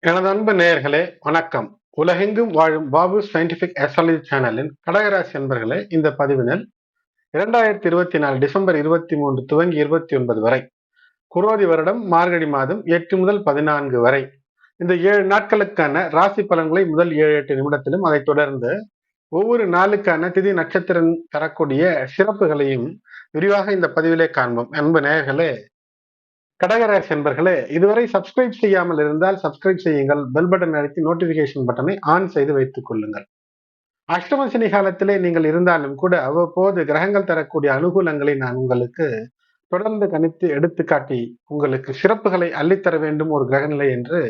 எனது அன்பு நேயர்களே வணக்கம். உலகெங்கும் வாழும் பாபு சயின்டிபிக் அஸ்ட்ராலஜி சேனலின் கடகராசி என்பர்களே, இந்த பதிவினில் 2024 டிசம்பர் 23 துவங்கி 29 வரை குரோதி வருடம் மார்கழி மாதம் 8 முதல் 14 வரை இந்த 7 நாட்களுக்கான ராசி பலன்களை முதல் 7-8 நிமிடத்திலும், அதைத் தொடர்ந்து ஒவ்வொரு நாளுக்கான திதி நட்சத்திரம் தரக்கூடிய சிறப்புகளையும் விரிவாக இந்த பதிவிலே காண்போம். அன்பு நேயர்களே, கடகராசி என்பர்களே, இதுவரை சப்ஸ்கிரைப் செய்யாமல் இருந்தால் சப்ஸ்கிரைப் செய்யுங்கள். பெல் பட்டன் அழுத்தி நோட்டிபிகேஷன் பட்டனை ஆன் செய்து வைத்துக் கொள்ளுங்கள். அஷ்டம சனி காலத்திலே நீங்கள் இருந்தாலும் கூட அவ்வப்போது கிரகங்கள் தரக்கூடிய அனுகூலங்களை நான் உங்களுக்கு தொடர்ந்து கணித்து எடுத்துக்காட்டி உங்களுக்கு சிறப்புகளை அள்ளித்தர வேண்டும் ஒரு கிரகநிலை என்று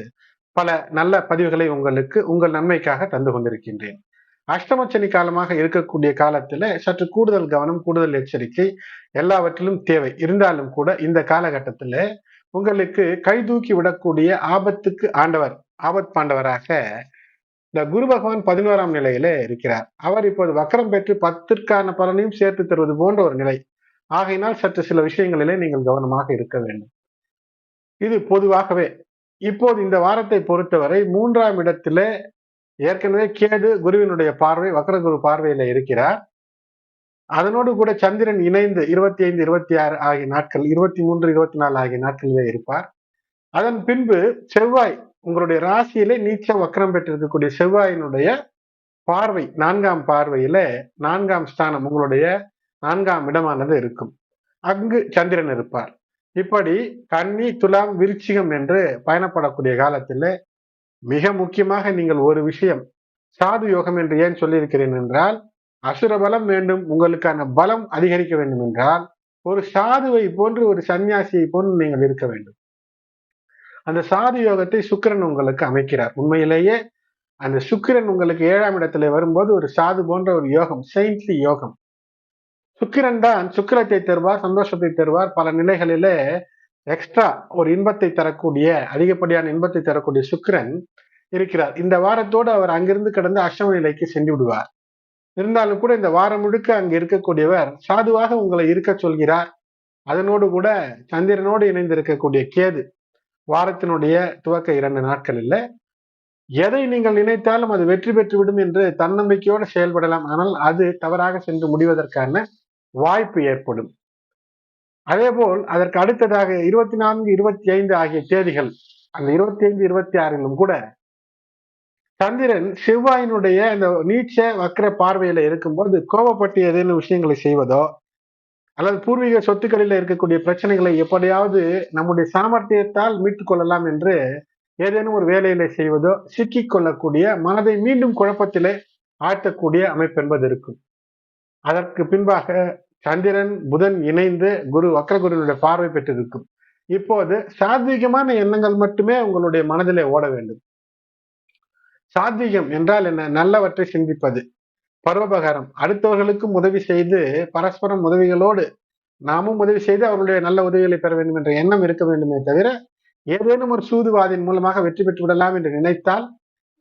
பல நல்ல பதிவுகளை உங்களுக்கு உங்கள் நன்மைக்காக தந்து கொண்டிருக்கின்றேன். அஷ்டம சனி காலமாக இருக்கக்கூடிய காலத்துல சற்று கூடுதல் கவனம், கூடுதல் எச்சரிக்கை எல்லாவற்றிலும் தேவை. இருந்தாலும் கூட இந்த காலகட்டத்துல உங்களுக்கு கை தூக்கி விடக்கூடிய ஆபத்துக்கு ஆண்டவர், ஆபத் பாண்டவராக இந்த குரு பகவான் 11ஆம் நிலையிலே இருக்கிறார். அவர் இப்போது வக்கரம் பெற்று 10ற்கான பலனையும் சேர்த்து தருவது போன்ற ஒரு நிலை. ஆகையினால் சற்று சில விஷயங்களிலே நீங்கள் கவனமாக இருக்க வேண்டும். இது பொதுவாகவே. இப்போது இந்த வாரத்தை பொறுத்தவரை 3ஆம் இடத்திலே ஏற்கனவே கேது குருவினுடைய பார்வை, வக்கர குரு பார்வையில இருக்கிறார். அதனோடு கூட சந்திரன் இணைந்து 25, 26 ஆகிய நாட்கள், 23, 24 ஆகிய நாட்களிலே இருப்பார். அதன் பின்பு செவ்வாய் உங்களுடைய ராசியிலே நீச்சம் வக்கரம் பெற்றிருக்கக்கூடிய செவ்வாயினுடைய பார்வை 4ஆம் பார்வையில 4ஆம் ஸ்தானம், உங்களுடைய 4ஆம் இடமானது இருக்கும். அங்கு சந்திரன் இருப்பார். இப்படி கன்னி, துலாம், விருச்சிகம் என்று பயணப்படக்கூடிய காலத்தில் மிக முக்கியமாக நீங்கள் ஒரு விஷயம், சாது யோகம் என்று ஏன் சொல்லியிருக்கிறேன் என்றால், அசுர பலம் வேண்டும், உங்களுக்கான பலம் அதிகரிக்க வேண்டும் என்றால் ஒரு சாதுவை போன்று, ஒரு சன்னியாசியை போன்று நீங்கள் இருக்க வேண்டும். அந்த சாது யோகத்தை சுக்கிரன் உங்களுக்கு அமைக்கிறார். உண்மையிலேயே அந்த சுக்கிரன் உங்களுக்கு 7ஆம் இடத்துல வரும்போது ஒரு சாது போன்ற ஒரு யோகம், செயின்ட்லி யோகம். சுக்கிரன் தான் சுக்கிரத்தை தருவார், சந்தோஷத்தை தருவார். பல நிலைகளிலே எக்ஸ்ட்ரா ஒரு இன்பத்தை தரக்கூடிய, அதிகப்படியான இன்பத்தை தரக்கூடிய சுக்கிரன் இருக்கிறார். இந்த வாரத்தோடு அவர் அங்கிருந்து கடந்து அஷ்டம நிலைக்கு சென்று விடுவார். இருந்தாலும் கூட இந்த வாரம் முழுக்க அங்கு இருக்கக்கூடியவர் சாதுவாக உங்களை இருக்க சொல்கிறார். அதனோடு கூட சந்திரனோடு இணைந்து இருக்கக்கூடிய கேது வாரத்தினுடைய துவக்க 2 நாட்களில் எதை நீங்கள் நினைத்தாலும் அது வெற்றி பெற்றுவிடும் என்று தன்னம்பிக்கையோடு செயல்படலாம். ஆனால் அது தவறாக சென்று முடிவதற்கான வாய்ப்பு ஏற்படும். அதேபோல் அதற்கு அடுத்ததாக 24, 25 ஆகிய தேதிகள், அந்த 25, 26லும் கூட சந்திரன் செவ்வாயினுடைய அந்த நீச்ச வக்கர பார்வையில இருக்கும்போது கோபப்பட்டு ஏதேனும் விஷயங்களை செய்வதோ, அல்லது பூர்வீக சொத்துக்களில் இருக்கக்கூடிய பிரச்சனைகளை எப்படியாவது நம்முடைய சாமர்த்தியத்தால் மீட்டுக் கொள்ளலாம் என்று ஏதேனும் ஒரு வேலையில செய்வதோ, சிக்கிக் கொள்ளக்கூடிய, மனதை மீண்டும் குழப்பத்திலே ஆழ்த்தக்கூடிய அமைப்பு என்பது இருக்கும். அதற்கு பின்பாக சந்திரன் புதன் இணைந்து குரு வக்கர குருவினுடைய பார்வை பெற்றிருக்கும். இப்போது சாத்வீகமான எண்ணங்கள் மட்டுமே உங்களுடைய மனதிலே ஓட வேண்டும். சாத்வீகம் என்றால் என்ன? நல்லவற்றை சிந்திப்பது, பரோபகாரம், அடுத்தவர்களுக்கும் உதவி செய்து பரஸ்பரம் உதவிகளோடு நாமும் உதவி செய்து அவர்களுடைய நல்ல உதவிகளை பெற வேண்டும் என்ற எண்ணம் இருக்க வேண்டுமே தவிர, ஏதேனும் ஒரு சூதுவாதின் மூலமாக வெற்றி பெற்று விடலாம் என்று நினைத்தால்,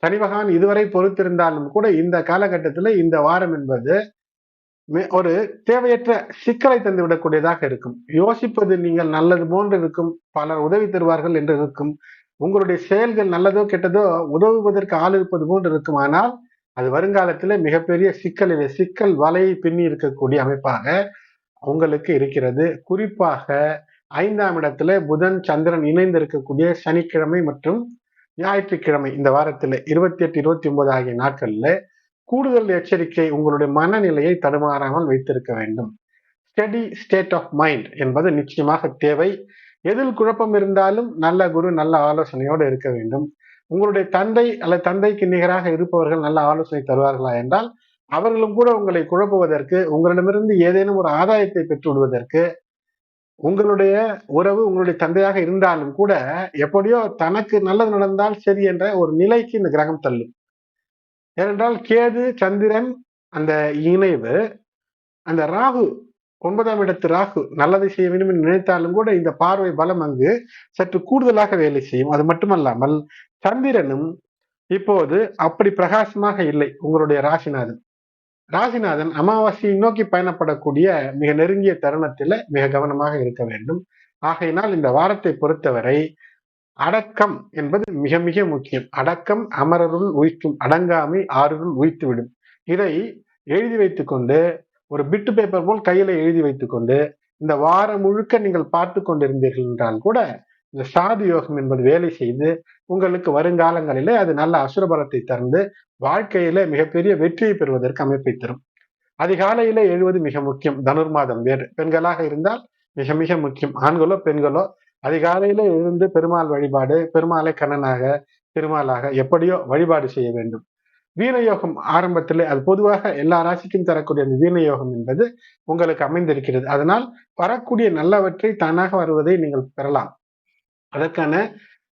சனி பகவான் இதுவரை பொறுத்திருந்தாலும் கூட இந்த காலகட்டத்தில் இந்த வாரம் என்பது ஒரு தேவையற்ற சிக்கலை தந்து விடக்கூடியதாக இருக்கும். யோசிப்பது நீங்கள் நல்லது போன்று இருக்கும், பலர் உதவி தருவார்கள் என்று இருக்கும், உங்களுடைய செயல்கள் நல்லதோ கெட்டதோ உதவுவதற்கு ஆள் இருப்பது போன்று இருக்கும். ஆனால் அது வருங்காலத்திலே மிகப்பெரிய சிக்கலிலே சிக்கல் வலையை பின்னி இருக்கக்கூடிய அமைப்பாக உங்களுக்கு இருக்கிறது. குறிப்பாக 5ஆம் இடத்துல புதன் சந்திரன் இணைந்து இருக்கக்கூடிய சனிக்கிழமை மற்றும் ஞாயிற்றுக்கிழமை இந்த வாரத்தில் 28, 29 ஆகிய நாட்கள்ல கூடுதல் எச்சரிக்கை, உங்களுடைய மனநிலையை தடுமாறாமல் வைத்திருக்க வேண்டும். ஸ்டடி ஸ்டேட் ஆஃப் மைண்ட் என்பது நிச்சயமாக தேவை. எதில் குழப்பம் இருந்தாலும் நல்ல குரு நல்ல ஆலோசனையோடு இருக்க வேண்டும். உங்களுடைய தந்தை அல்லது தந்தைக்கு நிகராக இருப்பவர்கள் நல்ல ஆலோசனை தருவார்களா என்றால், அவர்களும் கூட உங்களை குழப்புவதற்கு, உங்களிடமிருந்து ஏதேனும் ஒரு ஆதாயத்தை பெற்று விடுவதற்கு, உங்களுடைய உறவு உங்களுடைய தந்தையாக இருந்தாலும் கூட எப்படியோ தனக்கு நல்லது நடந்தால் சரி என்ற ஒரு நிலைக்கு இந்த கிரகம் தள்ளும். ஏனென்றால் கேது சந்திரன் அந்த இணைவு, அந்த ராகு 9ஆம் இடத்து ராகு நல்லதை செய்ய வேண்டும் என்று நினைத்தாலும் கூட இந்த பார்வை பலம் அங்கு சற்று கூடுதலாக வேலை செய்யும். அது மட்டுமல்லாமல் சந்திரனும் இப்போது அப்படி பிரகாசமாக இல்லை. உங்களுடைய ராசிநாதன் அமாவாசையை நோக்கி பயணப்படக்கூடிய மிக நெருங்கிய தருணத்தில் மிக கவனமாக இருக்க வேண்டும். ஆகையினால் இந்த வாரத்தை பொறுத்தவரை அடக்கம் என்பது மிக மிக முக்கியம். அடக்கம் அமரருள் உய்க்கும், அடங்காமை ஆருள் உய்த்துவிடும். இதை எழுதி வைத்துக் கொண்டு, ஒரு பிட்டு பேப்பர் போல் கையில எழுதி வைத்துக் கொண்டு, இந்த வாரம் முழுக்க நீங்கள் பார்த்து கொண்டிருந்தீர்கள் என்றால் கூட, இந்த சாது யோகம் என்பது வேலை செய்து உங்களுக்கு வருங்காலங்களிலே அது நல்ல அசுரபலத்தை தந்து வாழ்க்கையில மிகப்பெரிய வெற்றியை பெறுவதற்கு அமைப்பை தரும். அதிகாலையிலே எழுவது மிக முக்கியம். தனுர்மாதம் வேறு பெண்களாக இருந்தால் மிக மிக முக்கியம். ஆண்களோ பெண்களோ அதிகாலையில எழுந்து பெருமாள் வழிபாடு, பெருமாளை கண்ணனாக, திருமாலாக எப்படியோ வழிபாடு செய்ய வேண்டும். வீணயோகம் ஆரம்பத்திலே அது பொதுவாக எல்லா ராசிக்கும் தரக்கூடிய அந்த வீணயோகம் என்பது உங்களுக்கு அமைந்திருக்கிறது. அதனால் வரக்கூடிய நல்லவற்றை தானாக வருவதை நீங்கள் பெறலாம். அதற்கான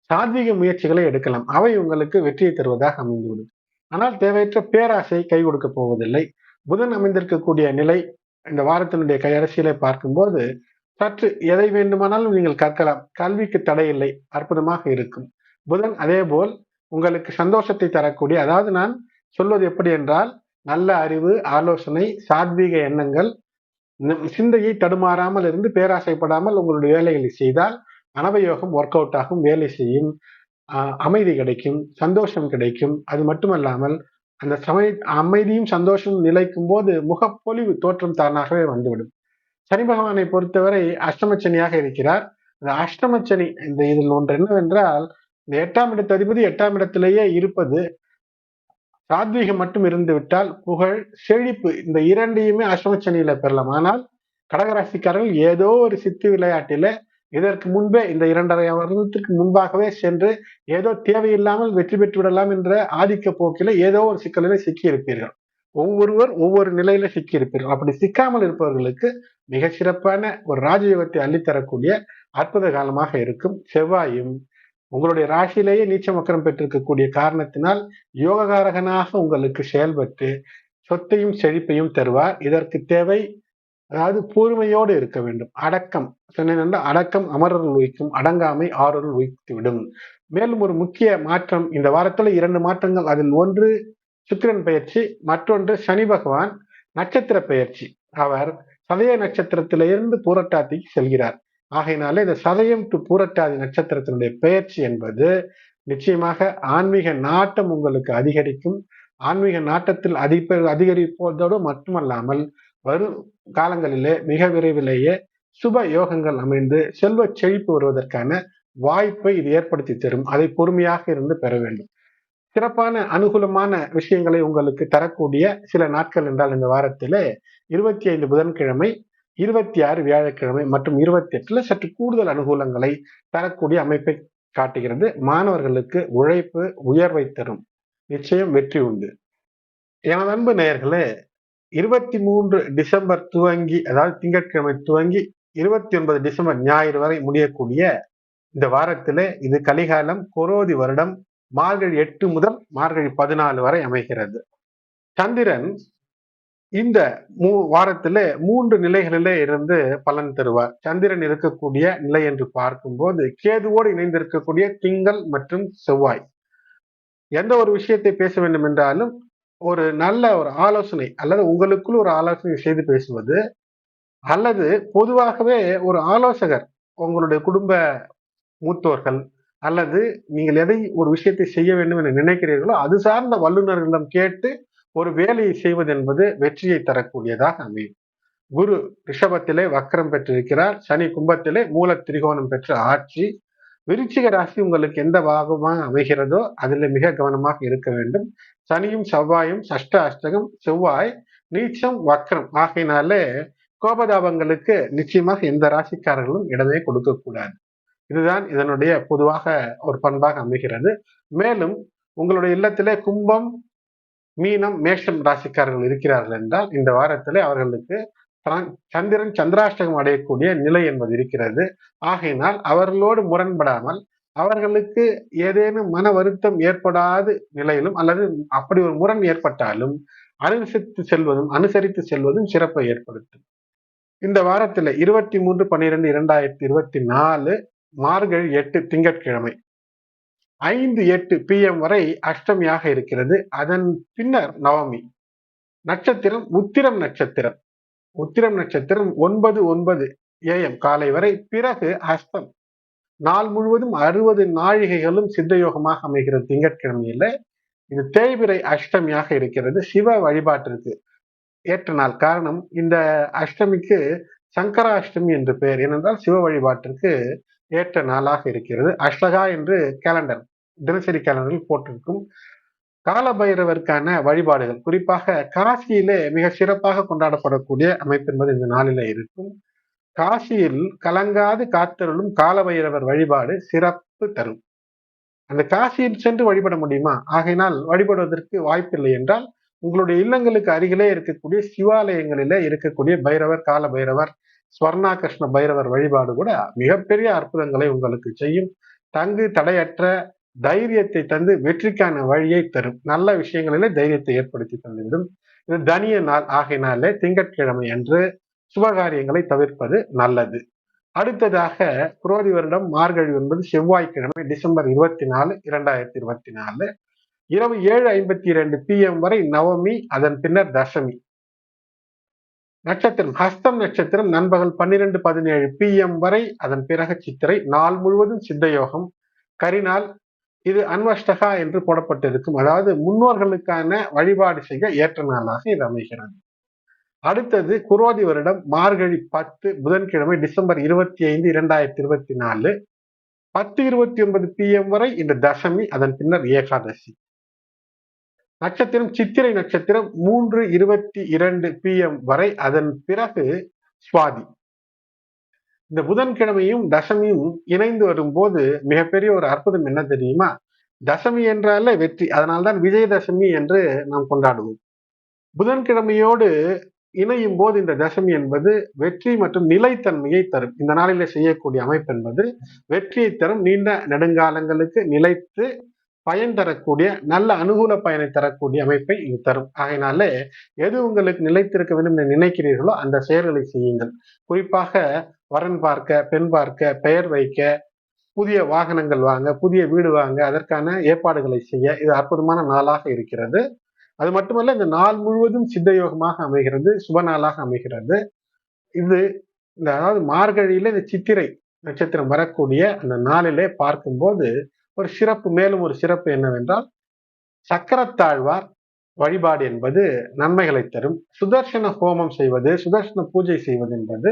சாத்வீக முயற்சிகளை எடுக்கலாம். அவை உங்களுக்கு வெற்றியை தருவதாக அமைந்துவிடும். ஆனால் தேவையற்ற பேராசை கை கொடுக்க போவதில்லை. புதன் அமைந்திருக்கக்கூடிய நிலை இந்த வாரத்தினுடைய கையரசியலை பார்க்கும்போது சற்று எதை வேண்டுமானாலும் நீங்கள் கற்கலாம். கல்விக்கு தடை இல்லை, அற்புதமாக இருக்கும். புதன் அதே போல் உங்களுக்கு சந்தோஷத்தை தரக்கூடிய, அதாவது நான் சொல்வது எப்படி என்றால், நல்ல அறிவு, ஆலோசனை, சாத்வீக எண்ணங்கள், சிந்தையை தடுமாறாமல் இருந்து பேராசைப்படாமல் உங்களுடைய வேலைகளை செய்தால் அனவயோகம் ஒர்க் அவுட் ஆகும், வேலை செய்யும், அமைதி கிடைக்கும், சந்தோஷம் கிடைக்கும். அது மட்டுமல்லாமல் அந்த அமைதியும் சந்தோஷமும் நிலைக்கும் போது முகப்பொலிவு தோற்றம் தானாகவே வந்துவிடும். சனி பகவானை பொறுத்தவரை அஷ்டமச்சனியாக இருக்கிறார். இந்த அஷ்டமச்சனி இந்த இதில் ஒன்று என்னவென்றால், இந்த 8ஆம் இடத்து அதிபதி 8ஆம் இடத்திலேயே இருப்பது சாத்வீகம் மட்டும் இருந்து விட்டால் புகழ், செழிப்பு இந்த இரண்டையுமே அஷ்டமச்சனியில பெறலாம். ஆனால் கடகராசிக்காரர்கள் ஏதோ ஒரு சித்து விளையாட்டில இதற்கு முன்பே இந்த 2.5 வருடத்திற்கு முன்பாகவே சென்று ஏதோ தேவையில்லாமல் வெற்றி பெற்று விடலாம் என்ற ஆதிக்க போக்கில ஏதோ ஒரு சிக்கலில சிக்கி இருப்பீர்கள். ஒவ்வொருவர் ஒவ்வொரு நிலையில சிக்கி இருப்பீர்கள். அப்படி சிக்காமல் இருப்பவர்களுக்கு மிக சிறப்பான ஒரு ராஜயோகத்தை அள்ளித்தரக்கூடிய அற்புத காலமாக இருக்கும். செவ்வாயும் உங்களுடைய ராசியிலேயே நீச்ச மக்கரம் பெற்றிருக்கக்கூடிய காரணத்தினால் யோககாரகனாக உங்களுக்கு செயல்பட்டு சொத்தையும் செழிப்பையும் தருவார். இதற்கு தேவை, அதாவது பொறுமையோடு இருக்க வேண்டும். அடக்கம் சொன்னேன், அடக்கம் அமரருள் உய்க்கும், அடங்காமை ஆரருள் உய்த்து விடும். மேலும் ஒரு முக்கிய மாற்றம் இந்த வாரத்துல 2 மாற்றங்கள். அதில் ஒன்று சுக்கிரன் பெயர்ச்சி, மற்றொன்று சனி பகவான் நட்சத்திர பெயர்ச்சி. அவர் சதய நட்சத்திரத்திலிருந்து பூரட்டாதிக்கு செல்கிறார். ஆகையினால இந்த சதயம் டு பூரட்டாதி நட்சத்திரத்தினுடைய பெயர்ச்சி என்பது நிச்சயமாக ஆன்மீக நாட்டம் உங்களுக்கு அதிகரிக்கும். ஆன்மீக நாட்டத்தில் அதிகரிப்பதோடு மட்டுமல்லாமல் வரும் காலங்களிலே மிக விரைவிலேயே சுப யோகங்கள் அமைந்து செல்வ செழிப்பு வருவதற்கான வாய்ப்பை இது ஏற்படுத்தி தரும். அதை பொறுமையாக இருந்து பெற வேண்டும். சிறப்பான அனுகூலமான விஷயங்களை உங்களுக்கு தரக்கூடிய சில நாட்கள் என்றால் இந்த வாரத்திலே 25 புதன்கிழமை, 26 வியாழக்கிழமை மற்றும் 28ல சற்று கூடுதல் அனுகூலங்களை தரக்கூடிய அமைப்பை காட்டுகிறது. மாணவர்களுக்கு உழைப்பு உயர்வை தரும். நிச்சயம் வெற்றி உண்டு. எனது அன்பு நேயர்களே, 23 டிசம்பர் துவங்கி, அதாவது திங்கட்கிழமை துவங்கி 29 டிசம்பர் ஞாயிறு வரை முடியக்கூடிய இந்த வாரத்திலே இது கலிகாலம், குரோதி வருடம், மார்கழி 8 முதல் மார்கழி 14 வரை அமைகிறது. சந்திரன் இந்த வாரத்திலே 3 நிலைகளிலே இருந்து பலன் தருவார். சந்திரன் இருக்கக்கூடிய நிலை என்று பார்க்கும்போது கேதுவோடு இணைந்திருக்கக்கூடிய திங்கள் மற்றும் செவ்வாய். எந்த ஒரு விஷயத்தை பேச வேண்டும் என்றாலும் ஒரு நல்ல ஒரு ஆலோசனை அல்லது உங்களுக்குள் ஒரு ஆலோசனை செய்து பேசுவது, அல்லது பொதுவாகவே ஒரு ஆலோசகர், உங்களுடைய குடும்ப மூத்தோர்கள், அல்லது நீங்கள் எதை ஒரு விஷயத்தை செய்ய வேண்டும் என நினைக்கிறீர்களோ அது சார்ந்த வல்லுநர்களிடம் கேட்டு ஒரு வேலையை செய்வது என்பது வெற்றியை தரக்கூடியதாக அமையும். குரு ரிஷபத்திலே வக்கரம் பெற்றிருக்கிறார். சனி கும்பத்திலே மூல திரிகோணம் பெற்ற ஆட்சி. விருச்சிக ராசி உங்களுக்கு எந்த பாகமாக அமைகிறதோ அதில் மிக கவனமாக இருக்க வேண்டும். சனியும் செவ்வாயும் சஷ்ட அஷ்டகம், செவ்வாய் நீச்சம் வக்கரம் ஆகையினாலே கோபதாபங்களுக்கு நிச்சயமாக எந்த ராசிக்காரர்களும் இடமே கொடுக்க கூடாது. இதுதான் இதனுடைய பொதுவாக ஒரு பண்பாக அமைகிறது. மேலும் உங்களுடைய இல்லத்திலே கும்பம், மீனம், மேஷம் ராசிக்காரர்கள் இருக்கிறார்கள் என்றால் இந்த வாரத்திலே அவர்களுக்கு சந்திரன் சந்திராஷ்டகம் அடையக்கூடிய நிலை என்பது இருக்கிறது. ஆகையினால் அவர்களோடு முரண்படாமல் அவர்களுக்கு ஏதேனும் மன வருத்தம் ஏற்படாத நிலையிலும் அல்லது அப்படி ஒரு முரண் ஏற்பட்டாலும் அனுசரித்து செல்வதும் சிறப்பை ஏற்படுத்தும். இந்த வாரத்துல 23/12/2024 மார்கழி 8 திங்கட்கிழமை 5:08 PM வரை அஷ்டமியாக இருக்கிறது. அதன் பின்னர் நவமி. நட்சத்திரம் உத்திரம் நட்சத்திரம். உத்திரம் நட்சத்திரம் 9:09 AM காலை வரை, பிறகு ஹஸ்தம் நாள் முழுவதும் 60 நாழிகைகளும் சித்த யோகமாக அமைகிறது திங்கட்கிழமையில. இது தேய்பிறை அஷ்டமியாக இருக்கிறது. சிவ வழிபாட்டிற்கு ஏற்ற நாள். காரணம், இந்த அஷ்டமிக்கு சங்கராஷ்டமி என்று பெயர். ஏனென்றால் சிவ வழிபாட்டிற்கு ஏற்ற நாளாக இருக்கிறது. அஷ்டகா என்று கேலண்டர், தினசரி கேலண்டரில் போட்டிருக்கும். காலபைரவருக்கான வழிபாடுகள், குறிப்பாக காசியிலே மிக சிறப்பாக கொண்டாடப்படக்கூடிய அமைப்பு என்பது இந்த நாளில இருக்கும். காசியில் கலங்காது காத்தருளும் காலபைரவர் வழிபாடு சிறப்பு தரும். அந்த காசியில் சென்று வழிபட முடியுமா? ஆகையினால் வழிபடுவதற்கு வாய்ப்பில்லை என்றால், உங்களுடைய இல்லங்களுக்கு அருகிலே இருக்கக்கூடிய சிவாலயங்களிலே இருக்கக்கூடிய பைரவர், கால பைரவர், ஸ்வர்ணாகிருஷ்ண பைரவர் வழிபாடு கூட மிகப்பெரிய அற்புதங்களை உங்களுக்கு செய்யும். தங்கு தடையற்ற தைரியத்தை தந்து வெற்றிக்கான வழியை தரும். நல்ல விஷயங்களிலே தைரியத்தை ஏற்படுத்தி தந்துவிடும். இது தனிய நாள் ஆகையினாலே திங்கட்கிழமை அன்று சுபகாரியங்களை தவிர்ப்பது நல்லது. அடுத்ததாக குரோதி வருடம் மார்கழி என்பது செவ்வாய்க்கிழமை டிசம்பர் 24, 2024 இரவு 7:52 PM வரை நவமி, அதன் பின்னர் தசமி. நட்சத்திரம் ஹஸ்தம் நட்சத்திரம் நண்பகல் 12:17 PM வரை, அதன் பிறகு சித்திரை. நாள் முழுவதும் சித்த யோகம். கரிநாள். இது அன்வஷ்டகா என்று போடப்பட்டிருக்கும். அதாவது முன்னோர்களுக்கான வழிபாடு செய்ய ஏற்ற நாளாக இது அமைகிறது. அடுத்தது குரோதி வருடம் மார்கழி 10 புதன்கிழமை டிசம்பர் 25, 2024 10:29 PM வரை இந்த தசமி, அதன் பின்னர் ஏகாதசி. நட்சத்திரம் சித்திரை நட்சத்திரம் 3:22 PM வரை, அதன் பிறகு சுவாதி. இந்த புதன்கிழமையும் தசமியும் இணைந்து வரும்போது மிகப்பெரிய ஒரு அற்புதம் என்ன தெரியுமா? தசமி என்றாலே வெற்றி. அதனால்தான் விஜயதசமி என்று நாம் கொண்டாடுவோம். புதன்கிழமையோடு இணையும் போது இந்த தசமி என்பது வெற்றி மற்றும் நிலைத்தன்மையை தரும். இந்த நாளில செய்யக்கூடிய அமைப்பு என்பது வெற்றியை தரும். நீண்ட நெடுங்காலங்களுக்கு நிலைத்து பயன் தரக்கூடிய, நல்ல அனுகூல பயனை தரக்கூடிய அமைப்பை இது தரும். ஆகையினாலே எது உங்களுக்கு நிலைத்திருக்க வேண்டும் என்று நினைக்கிறீர்களோ அந்த செயல்களை செய்யுங்கள். குறிப்பாக வரன் பார்க்க, பெண் பார்க்க, பெயர் வைக்க, புதிய வாகனங்கள் வாங்க, புதிய வீடு வாங்க, அதற்கான ஏற்பாடுகளை செய்ய இது அற்புதமான நாளாக இருக்கிறது. அது மட்டுமல்ல, இந்த நாள் முழுவதும் சித்த யோகமாக அமைகிறது, சுப நாளாக அமைகிறது. இது அதாவது மார்கழியில இந்த சித்திரை நட்சத்திரம் வரக்கூடிய அந்த நாளிலே பார்க்கும்போது ஒரு சிறப்பு, மேலும் ஒரு சிறப்பு என்னவென்றால், சக்கரத்தாழ்வார் வழிபாடு என்பது நன்மைகளை தரும். சுதர்சன ஹோமம் செய்வது, சுதர்சன பூஜை செய்வது என்பது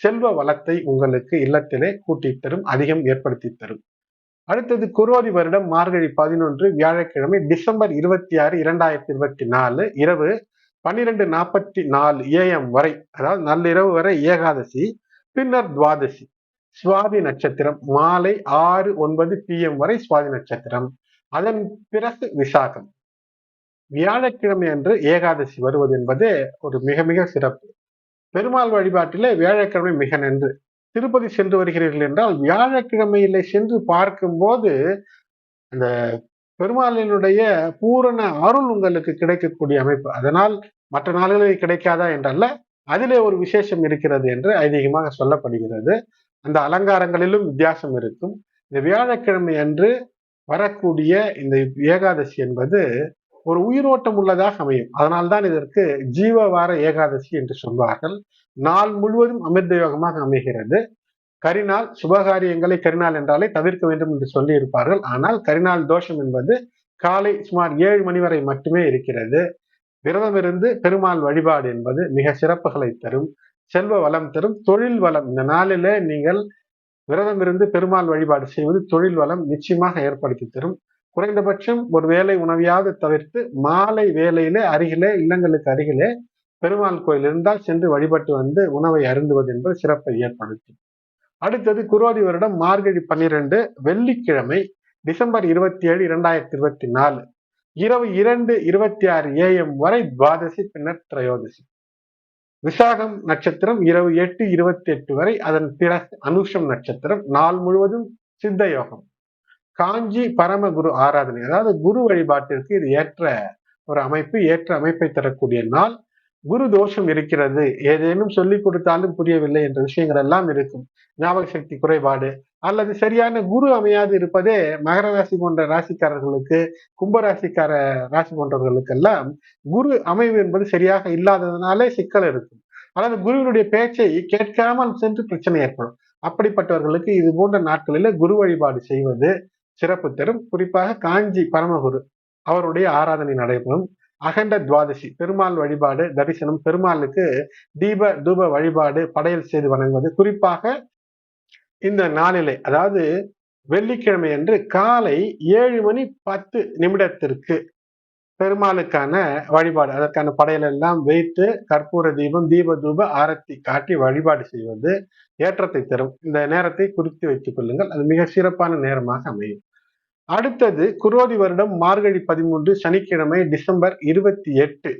செல்வ வளத்தை உங்களுக்கு இல்லத்திலே கூட்டி தரும், அதிகம் ஏற்படுத்தி தரும். அடுத்தது குரோதி வருடம் மார்கழி 11 வியாழக்கிழமை டிசம்பர் 26, 2024 இரவு 12:44 AM வரை, அதாவது நள்ளிரவு வரை ஏகாதசி, பின்னர் துவாதசி. சுவாதி நட்சத்திரம் மாலை 6:09 PM வரை சுவாதி நட்சத்திரம், அதன் பிறகு விசாகம். வியாழக்கிழமை அன்று ஏகாதசி வருவது என்பது ஒரு மிக மிக சிறப்பு. பெருமாள் வழிபாட்டிலே வியாழக்கிழமை மிக நன்று. திருப்பதி சென்று வருகிறீர்கள் என்றால் வியாழக்கிழமையிலே சென்று பார்க்கும்போது அந்த பெருமாளினுடைய பூரண அருள் உங்களுக்கு கிடைக்கக்கூடிய அமைப்பு. அதனால் மற்ற நாடுகளில் கிடைக்காதா என்றல்ல, அதிலே ஒரு விசேஷம் இருக்கிறது என்று ஐதீகமாக சொல்லப்படுகிறது. அந்த அலங்காரங்களிலும் வித்தியாசம் இருக்கும். இந்த வியாழக்கிழமை அன்று வரக்கூடிய இந்த ஏகாதசி என்பது ஒரு உயிரோட்டம் உள்ளதாக அமையும். அதனால்தான் இதற்கு ஜீவவார ஏகாதசி என்று சொல்வார்கள். நாள் முழுவதும் அமிர்த யோகமாக அமைகிறது. கரிநாள், சுபகாரியங்களை கரிநாள் என்றாலே தவிர்க்க வேண்டும் என்று சொல்லி இருப்பார்கள். ஆனால் கரிநாள் தோஷம் என்பது காலை சுமார் 7 மணி வரை மட்டுமே இருக்கிறது. விரதம் இருந்து பெருமாள் வழிபாடு என்பது மிக சிறப்புகளை தரும், செல்வ வளம் தரும், தொழில் வளம். இந்த நாளில நீங்கள் விரதம் இருந்து பெருமாள் வழிபாடு செய்வது தொழில் வளம் நிச்சயமாக ஏற்படுத்தி தரும். குறைந்தபட்சம் ஒரு வேளை உணவையாவது தவிர்த்து மாலை வேளையிலே அருகிலே, இல்லங்களுக்கு அருகிலே பெருமாள் கோயில் இருந்தால் சென்று வழிபட்டு வந்து உணவை அருந்துவது என்பது சிறப்பை ஏற்படுத்தும். அடுத்தது குரோதி வருடம் மார்கழி 12 வெள்ளிக்கிழமை டிசம்பர் 27, 2024 இரவு 2:26 AM வரை துவாதசி, பின்னர் திரையோதசி. விசாகம் நட்சத்திரம் இரவு 8:28 வரை, அதன் பிறகு அனுஷம் நட்சத்திரம். நாள் முழுவதும் சித்த யோகம். காஞ்சி பரமகுரு ஆராதனை, அதாவது குரு வழிபாட்டிற்கு இது ஏற்ற ஒரு அமைப்பு, ஏற்ற அமைப்பை தரக்கூடிய நாள். குரு தோஷம் இருக்கிறது, ஏதேனும் சொல்லிக் கொடுத்தாலும் புரியவில்லை என்ற விஷயங்கள் எல்லாம் இருக்கும். ஞாபக சக்தி குறைபாடு அல்லது சரியான குரு அமையாது இருப்பதே மகர ராசி போன்ற ராசிக்காரர்களுக்கு, கும்பராசிக்கார ராசி போன்றவர்களுக்கெல்லாம் குரு அமைவு என்பது சரியாக இல்லாததுனாலே சிக்கல் இருக்கும். அதாவது குருவினுடைய பேச்சை கேட்காமல் சென்று பிரச்சனை ஏற்படும். அப்படிப்பட்டவர்களுக்கு இது போன்ற நாட்களில குரு வழிபாடு செய்வது சிறப்பு தரும். குறிப்பாக காஞ்சி பரமகுரு அவருடைய ஆராதனை நடைபெறும். அகண்ட துவாதசி பெருமாள் வழிபாடு தரிசனம், பெருமாளுக்கு தீப தூப வழிபாடு படையல் செய்து வணங்குவது, குறிப்பாக இந்த நாளிலே அதாவது வெள்ளிக்கிழமை அன்று காலை 7:10 பெருமாளுக்கான வழிபாடு, அதற்கான படையல் எல்லாம் வைத்து கற்பூர தீபம், தீப தூப ஆரத்தி காட்டி வழிபாடு செய்வது ஏற்றத்தை தரும். இந்த நேரத்தை குறித்து வைத்துக் கொள்ளுங்கள். அது மிக சிறப்பான நேரமாக அமையும். அடுத்தது குரோதி வருடம் மார்கழி 13 சனிக்கிழமை டிசம்பர் 28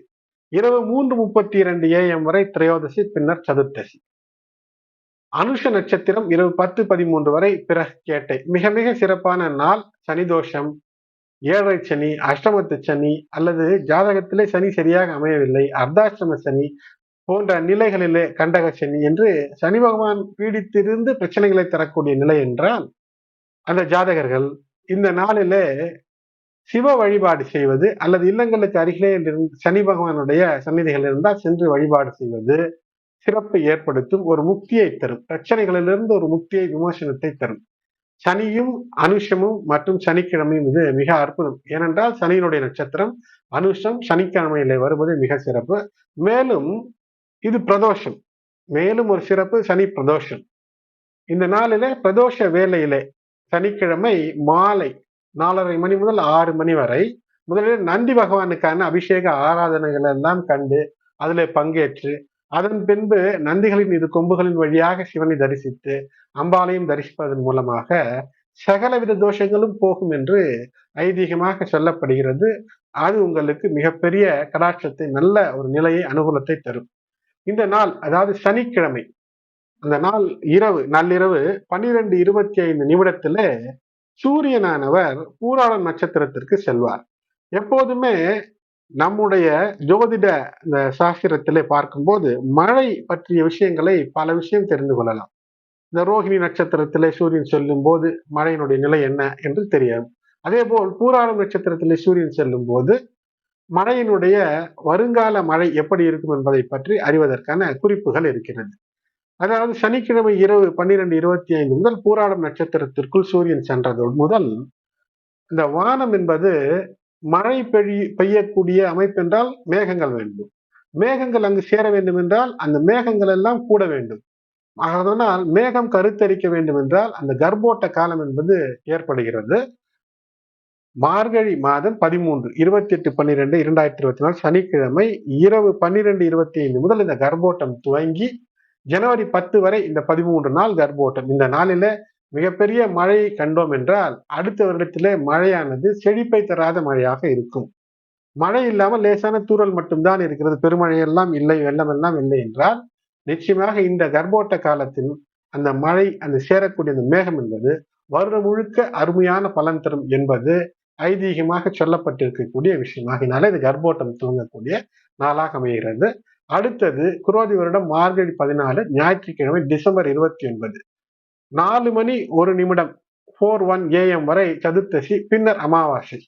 இரவு 3:32 AM வரை திரையோதசி, பின்னர் சதுர்த்தசி. அனுஷ நட்சத்திரம் இரவு 10:13 வரை, பிறகு கேட்டை. மிக மிக சிறப்பான நாள். சனி தோஷம், ஏழரை சனி, அஷ்டமத்து சனி அல்லது ஜாதகத்திலே சனி சரியாக அமையவில்லை, அர்த்தாஷ்டம சனி போன்ற நிலைகளிலே கண்டக சனி என்று சனி பகவான் பீடித்திருந்து பிரச்சனைகளை தரக்கூடிய நிலை என்றால் அந்த ஜாதகர்கள் இந்த நாளிலே சிவ வழிபாடு செய்வது அல்லது இல்லங்களுக்கு அருகிலே சனி பகவானுடைய சந்நிதிகள் இருந்தால் சென்று வழிபாடு செய்வது சிறப்பை ஏற்படுத்தும், ஒரு முக்தியை தரும். பிரச்சனைகளிலிருந்து ஒரு முக்தியை, விமோசனத்தை தரும். சனியும் அனுஷமும் மற்றும் சனிக்கிழமையும் இது மிக அற்புதம். ஏனென்றால் சனியினுடைய நட்சத்திரம் அனுஷம் சனிக்கிழமையிலே வருவது மிக சிறப்பு. மேலும் இது பிரதோஷம், மேலும் ஒரு சிறப்பு சனி பிரதோஷம். இந்த நாளிலே பிரதோஷ வேளையிலே சனிக்கிழமை மாலை 4:30 மணி முதல் 6 மணி வரை முதலில் நந்தி பகவானுக்கான அபிஷேக ஆராதனைகள் எல்லாம் கண்டு அதிலே பங்கேற்று அதன் பின்பு நந்திகளின் இரு கொம்புகளின் வழியாக சிவனை தரிசித்து அம்பாலையும் தரிசிப்பதன் மூலமாக சகலவித தோஷங்களும் போகும் என்று ஐதீகமாக சொல்லப்படுகிறது. அது உங்களுக்கு மிகப்பெரிய கடாட்சத்தை, நல்ல ஒரு நிலையை, அனுகூலத்தை தரும். இந்த நாள் அதாவது சனிக்கிழமை, அந்த நாள் இரவு நள்ளிரவு 12:25 சூரியனானவர் பூராடம் நட்சத்திரத்திற்கு செல்வார். எப்போதுமே நம்முடைய ஜோதிட இந்த சாஸ்திரத்திலே பார்க்கும்போது மழை பற்றிய விஷயங்களை பல விஷயம் தெரிந்து கொள்ளலாம். இந்த ரோஹிணி நட்சத்திரத்திலே சூரியன் செல்லும் போது மழையினுடைய நிலை என்ன என்று தெரியும். அதே போல் பூராடம் நட்சத்திரத்திலே சூரியன் செல்லும் போது மழையினுடைய வருங்கால மழை எப்படி இருக்கும் என்பதை பற்றி அறிவதற்கான குறிப்புகள் இருக்கிறது. அதாவது சனிக்கிழமை இரவு 12:25 முதல் பூராடம் நட்சத்திரத்திற்குள் சூரியன் சென்றது முதல் இந்த வானம் என்பது மழை பெய்யக்கூடிய அமைப்பு என்றால் மேகங்கள் வேண்டும். மேகங்கள் அங்கு சேர வேண்டும் என்றால் அந்த மேகங்கள் எல்லாம் கூட வேண்டும். அதனால் மேகம் கருத்தரிக்க வேண்டும் என்றால் அந்த கர்ப்போட்ட காலம் என்பது ஏற்படுகிறது. மார்கழி மாதம் 13 28/12/2024 சனிக்கிழமை இரவு 12:25 முதல் இந்த கர்ப்போட்டம் துவங்கி ஜனவரி 10 வரை இந்த 13 நாள் கர்ப்போட்டம். இந்த நாளில மிகப்பெரிய மழையை கண்டோம் என்றால் அடுத்த வருடத்திலே மழையானது செழிப்பை தராத மழையாக இருக்கும். மழை இல்லாமல் லேசான தூறல் மட்டும்தான் இருக்கிறது, பெருமழை எல்லாம் இல்லை, வெள்ளம் எல்லாம் இல்லை என்றால் நிச்சயமாக இந்த கர்ப்போட்ட காலத்தில் அந்த மழை, அந்த சேரக்கூடிய அந்த மேகம் என்பது வருடம் முழுக்க அருமையான பலன் தரும் என்பது ஐதீகமாக சொல்லப்பட்டிருக்கக்கூடிய விஷயமாகினால இது கர்ப்போட்டம் துவங்கக்கூடிய நாளாக அமைகிறது. அடுத்தது குரோதி வருடம் மார்கழி 14 ஞாயிற்றுக்கிழமை டிசம்பர் 29 4:01 4:01 AM வரை சதுர்த்தசி, பின்னர் அமாவாசை.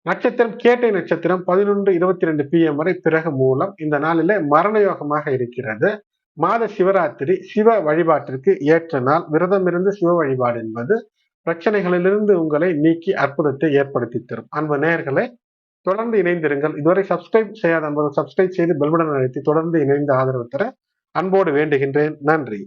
நட்சத்திரம் கேட்டை நட்சத்திரம் 11:22 PM வரை, பிறகு மூலம். இந்த நாளில மரண யோகமாக இருக்கிறது. மாத சிவராத்திரி சிவ வழிபாட்டிற்கு ஏற்ற நாள். விரதம் இருந்து சிவ வழிபாடு என்பது பிரச்சனைகளிலிருந்து உங்களை நீக்கி அற்புதத்தை ஏற்படுத்தி தரும். அன்பு நேயர்களே, தொடர்ந்து இணைந்திருங்கள். இதுவரை சப்ஸ்கிரைப் செய்யாத அன்பர்கள் சப்ஸ்கிரைப் செய்து பெல் பட்டன் அழுத்தி தொடர்ந்து இணைந்து ஆதரவு தர அன்போடு வேண்டுகின்றேன். நன்றி.